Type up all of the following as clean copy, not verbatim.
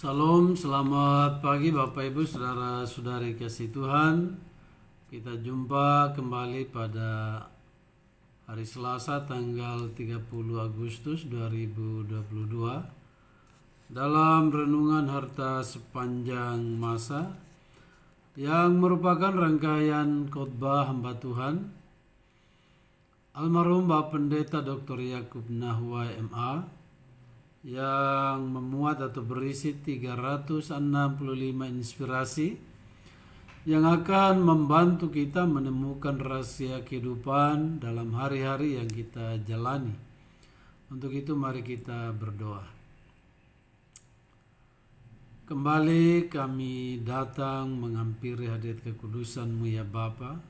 Salam, selamat pagi Bapak Ibu Saudara-saudari kasih Tuhan. Kita jumpa kembali pada hari Selasa tanggal 30 Agustus 2022 dalam renungan harta sepanjang masa yang merupakan rangkaian khotbah hamba Tuhan almarhum Bapak Pendeta Dr. Yakub Nahwai MA yang memuat atau berisi 365 inspirasi yang akan membantu kita menemukan rahasia kehidupan dalam hari-hari yang kita jalani. Untuk itu mari kita berdoa. Kembali kami datang menghampiri hadirat kekudusan-Mu ya Bapa,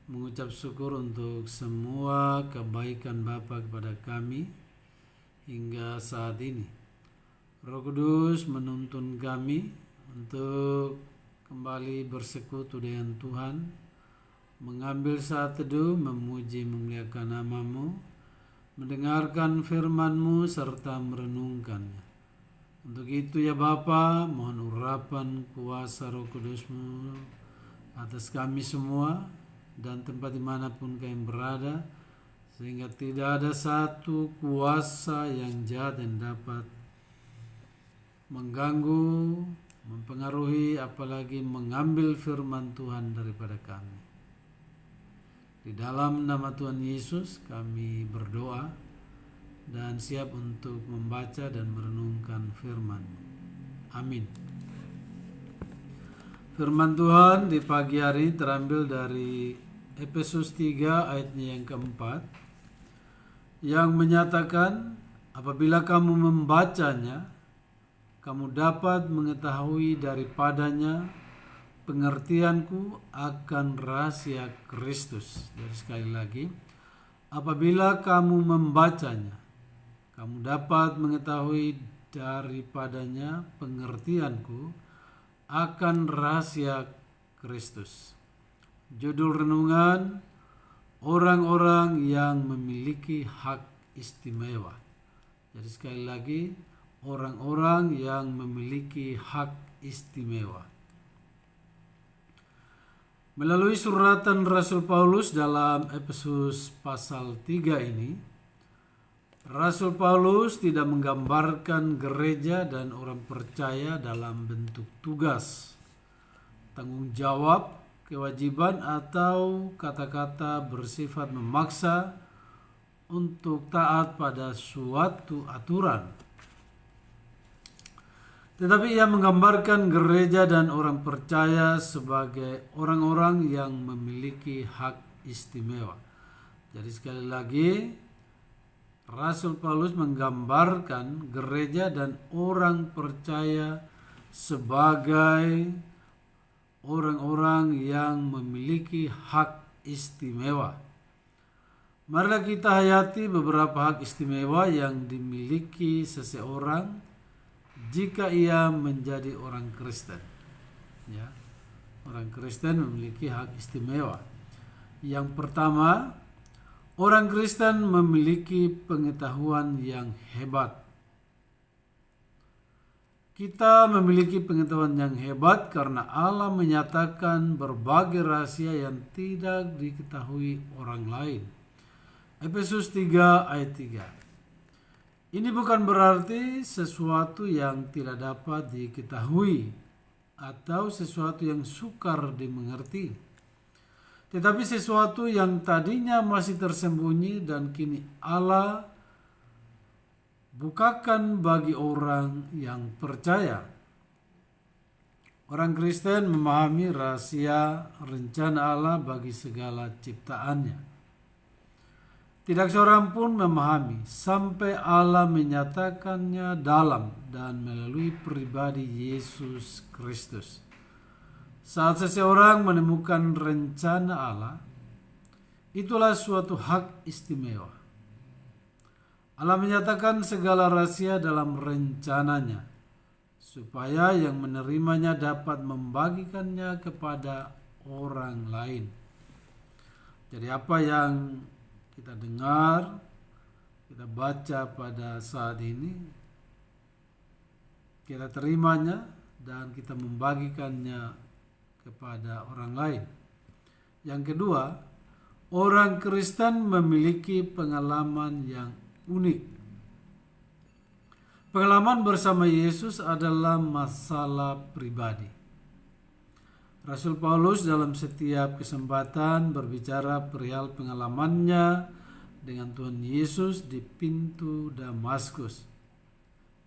mengucap syukur untuk semua kebaikan Bapa kepada kami hingga saat ini. Roh Kudus menuntun kami untuk kembali bersekutu dengan Tuhan, mengambil saat teduh, memuji memuliakan nama-Mu, mendengarkan firman-Mu serta merenungkannya. Untuk itu ya Bapa, mohon urapan kuasa Roh Kudus-Mu atas kami semua dan tempat dimanapun kami berada, sehingga tidak ada satu kuasa yang jahat yang dapat mengganggu, mempengaruhi, apalagi mengambil firman Tuhan daripada kami. Di dalam nama Tuhan Yesus kami berdoa dan siap untuk membaca dan merenungkan firman. Amin. Firman Tuhan di pagi hari terambil dari Efesus 3 ayatnya yang keempat, yang menyatakan apabila kamu membacanya, kamu dapat mengetahui daripadanya pengertianku akan rahasia Kristus. Jadi sekali lagi, apabila kamu membacanya, kamu dapat mengetahui daripadanya pengertianku akan rahasia Kristus. Judul renungan, orang-orang yang memiliki hak istimewa. Jadi sekali lagi, orang-orang yang memiliki hak istimewa. Melalui suratan Rasul Paulus dalam Efesus pasal 3 ini, Rasul Paulus tidak menggambarkan gereja dan orang percaya dalam bentuk tugas, tanggung jawab, kewajiban atau kata-kata bersifat memaksa untuk taat pada suatu aturan. Tetapi ia menggambarkan gereja dan orang percaya sebagai orang-orang yang memiliki hak istimewa. Jadi sekali lagi, Rasul Paulus menggambarkan gereja dan orang percaya sebagai orang-orang yang memiliki hak istimewa. Marilah kita hayati beberapa hak istimewa yang dimiliki seseorang jika ia menjadi orang Kristen. Ya, orang Kristen memiliki hak istimewa. Yang pertama, orang Kristen memiliki pengetahuan yang hebat. Kita memiliki pengetahuan yang hebat karena Allah menyatakan berbagai rahasia yang tidak diketahui orang lain. Efesus 3 ayat 3. Ini bukan berarti sesuatu yang tidak dapat diketahui atau sesuatu yang sukar dimengerti, tetapi sesuatu yang tadinya masih tersembunyi dan kini Allah bukakan bagi orang yang percaya. Orang Kristen memahami rahasia rencana Allah bagi segala ciptaannya. Tidak seorang pun memahami sampai Allah menyatakannya dalam dan melalui pribadi Yesus Kristus. Saat seseorang menemukan rencana Allah, itulah suatu hak istimewa. Allah menyatakan segala rahasia dalam rencananya, supaya yang menerimanya dapat membagikannya kepada orang lain. Jadi apa yang kita dengar, kita baca pada saat ini kita terimanya dan kita membagikannya kepada orang lain. Yang kedua, orang Kristen memiliki pengalaman yang unik. Pengalaman bersama Yesus adalah masalah pribadi. Rasul Paulus dalam setiap kesempatan berbicara perihal pengalamannya dengan Tuhan Yesus di pintu Damaskus.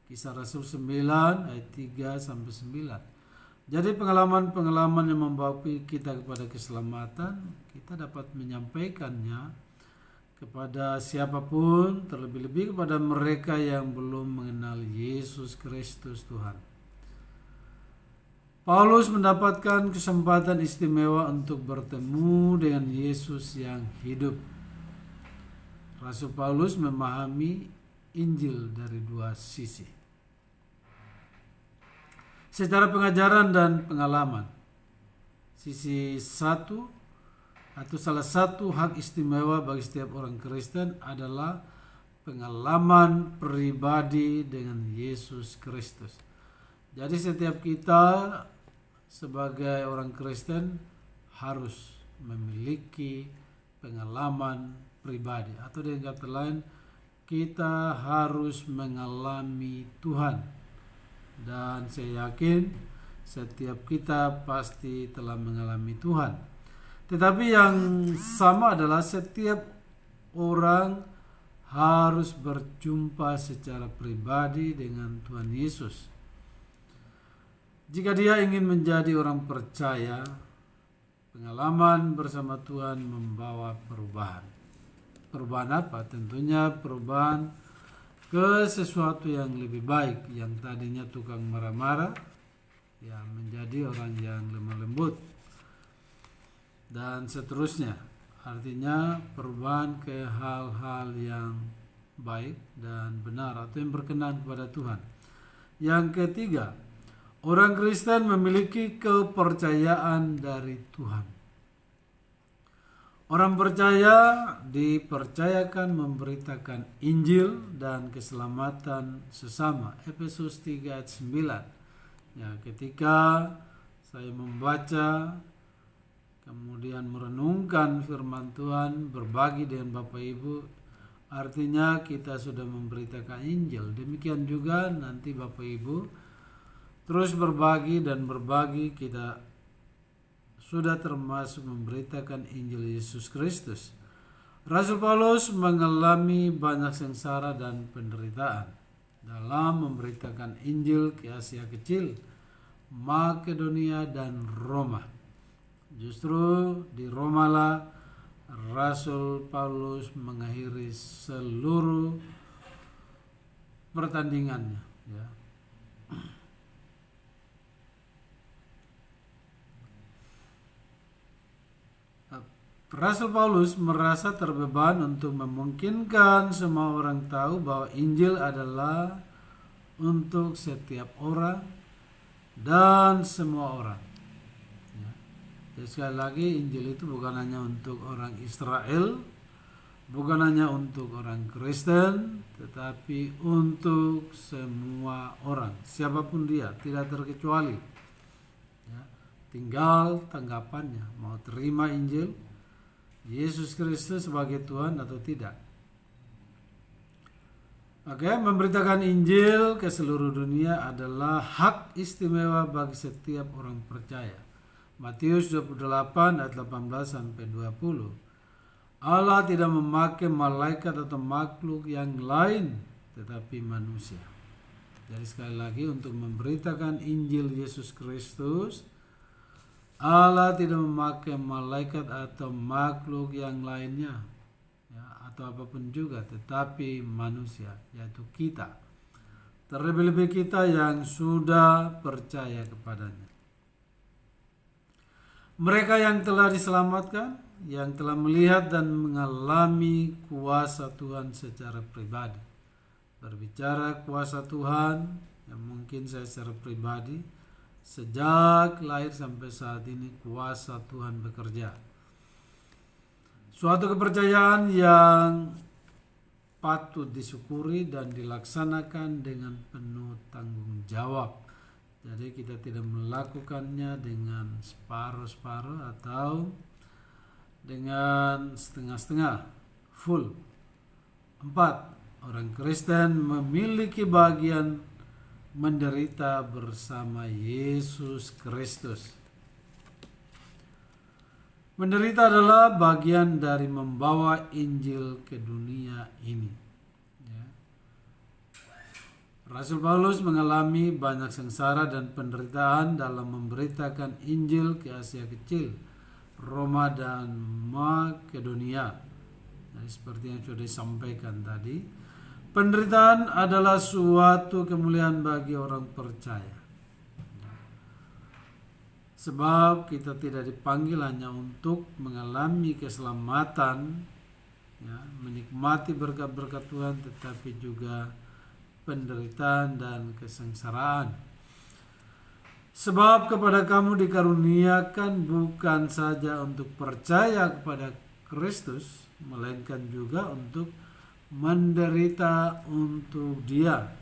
Kisah Rasul 9 ayat 3 sampai 9. Jadi pengalaman-pengalaman yang membawa kita kepada keselamatan, kita dapat menyampaikannya kepada siapapun, terlebih-lebih kepada mereka yang belum mengenal Yesus Kristus Tuhan. Paulus mendapatkan kesempatan istimewa untuk bertemu dengan Yesus yang hidup. Rasul Paulus memahami Injil dari dua sisi. Secara pengajaran dan pengalaman. Sisi satu atau salah satu hak istimewa bagi setiap orang Kristen adalah pengalaman pribadi dengan Yesus Kristus. Jadi setiap kita sebagai orang Kristen harus memiliki pengalaman pribadi, atau dengan kata lain, kita harus mengalami Tuhan. Dan saya yakin setiap kita pasti telah mengalami Tuhan. Tetapi yang sama adalah setiap orang harus berjumpa secara pribadi dengan Tuhan Yesus. Jika dia ingin menjadi orang percaya, pengalaman bersama Tuhan membawa perubahan. Perubahan apa? Tentunya perubahan ke sesuatu yang lebih baik. Yang tadinya tukang marah-marah, ya menjadi orang yang lemah lembut. Dan seterusnya, artinya perubahan ke hal-hal yang baik dan benar atau yang berkenan kepada Tuhan. Yang ketiga, orang Kristen memiliki kepercayaan dari Tuhan. Orang percaya dipercayakan memberitakan Injil dan keselamatan sesama. Efesus 3 ayat 9. Ya, ketika saya membaca kemudian merenungkan firman Tuhan, berbagi dengan Bapak Ibu, artinya kita sudah memberitakan Injil. Demikian juga nanti Bapak Ibu terus berbagi dan berbagi, kita sudah termasuk memberitakan Injil Yesus Kristus. Rasul Paulus mengalami banyak sengsara dan penderitaan dalam memberitakan Injil ke Asia Kecil, Makedonia, dan Roma. Justru di Romalah Rasul Paulus mengakhiri seluruh pertandingannya. Ya. Rasul Paulus merasa terbeban untuk memungkinkan semua orang tahu bahwa Injil adalah untuk setiap orang dan semua orang. Jadi sekali lagi, Injil itu bukan hanya untuk orang Israel, bukan hanya untuk orang Kristen, tetapi untuk semua orang, siapapun dia, tidak terkecuali. Ya, tinggal tanggapannya, mau terima Injil Yesus Kristus sebagai Tuhan atau tidak. Oke, memberitakan Injil ke seluruh dunia adalah hak istimewa bagi setiap orang percaya. Matius 28 ayat 18 sampai 20. Allah tidak memakai malaikat atau makhluk yang lain, tetapi manusia. Jadi sekali lagi, untuk memberitakan Injil Yesus Kristus, Allah tidak memakai malaikat atau makhluk yang lainnya, ya, atau apapun juga, tetapi manusia, yaitu kita. Terlebih-lebih kita yang sudah percaya kepadanya. Mereka yang telah diselamatkan, yang telah melihat dan mengalami kuasa Tuhan secara pribadi. Berbicara kuasa Tuhan, yang mungkin saya secara pribadi, sejak lahir sampai saat ini kuasa Tuhan bekerja. Suatu kepercayaan yang patut disyukuri dan dilaksanakan dengan penuh tanggung jawab. Jadi kita tidak melakukannya dengan separuh-separuh atau dengan setengah-setengah, full. 4. Orang Kristen memiliki bagian menderita bersama Yesus Kristus. Menderita adalah bagian dari membawa Injil ke dunia ini. Ya. Rasul Paulus mengalami banyak sengsara dan penderitaan dalam memberitakan Injil ke Asia Kecil, Roma dan Makedonia. Jadi seperti yang sudah disampaikan tadi, penderitaan adalah suatu kemuliaan bagi orang percaya. Sebab kita tidak dipanggil hanya untuk mengalami keselamatan, ya, menikmati berkat-berkat Tuhan, tetapi juga penderitaan dan kesengsaraan. Sebab kepada kamu dikaruniakan bukan saja untuk percaya kepada Kristus, melainkan juga untuk menderita untuk Dia.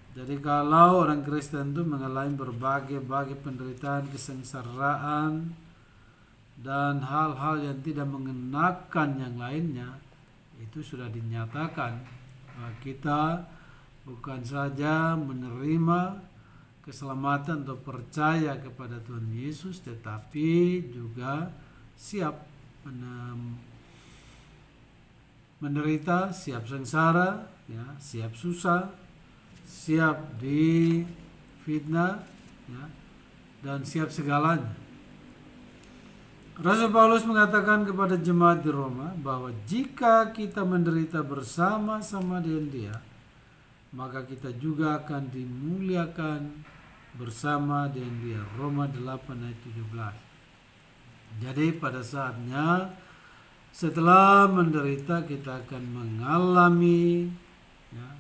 Jadi kalau orang Kristen itu mengalami berbagai penderitaan, kesengsaraan, dan hal-hal yang tidak mengenakan yang lainnya, itu sudah dinyatakan bahwa kita bukan saja menerima keselamatan atau percaya kepada Tuhan Yesus, tetapi juga siap menderita, siap sengsara, ya, siap susah, siap difitnah, ya, dan siap segalanya. Rasul Paulus mengatakan kepada jemaat di Roma bahwa jika kita menderita bersama-sama dengan Dia, maka kita juga akan dimuliakan bersama dengan Dia. Roma 8 ayat 17. Jadi pada saatnya setelah menderita kita akan mengalami, ya,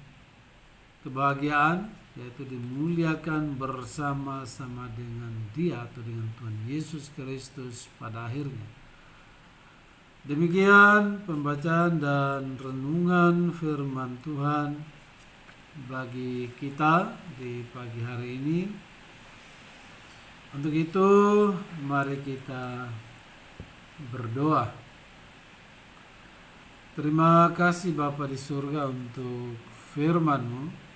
kebahagiaan, yaitu dimuliakan bersama-sama dengan Dia atau dengan Tuhan Yesus Kristus pada akhirnya. Demikian pembacaan dan renungan firman Tuhan bagi kita di pagi hari ini. Untuk itu mari kita berdoa. Terima kasih Bapa di surga untuk firman-Mu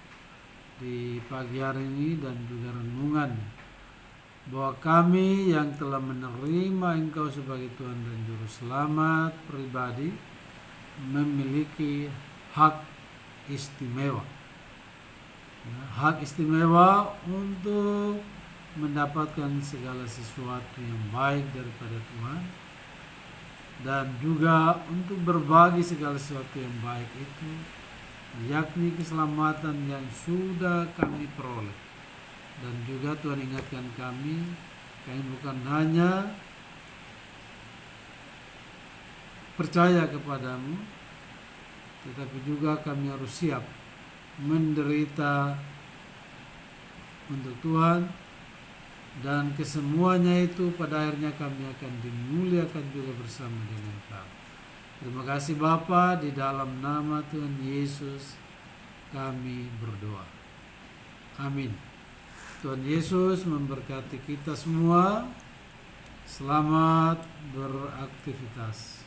di pagi hari ini dan juga renungan, bahwa kami yang telah menerima Engkau sebagai Tuhan dan Juru Selamat pribadi memiliki hak istimewa, ya, hak istimewa untuk mendapatkan segala sesuatu yang baik daripada Tuhan, dan juga untuk berbagi segala sesuatu yang baik itu, yakni keselamatan yang sudah kami peroleh. Dan juga Tuhan ingatkan kami bukan hanya percaya kepadamu, tetapi juga kami harus siap menderita untuk Tuhan, dan kesemuanya itu pada akhirnya kami akan dimuliakan juga bersama dengan Kau. Terima kasih Bapa, di dalam nama Tuhan Yesus kami berdoa. Amin. Tuhan Yesus memberkati kita semua. Selamat beraktivitas.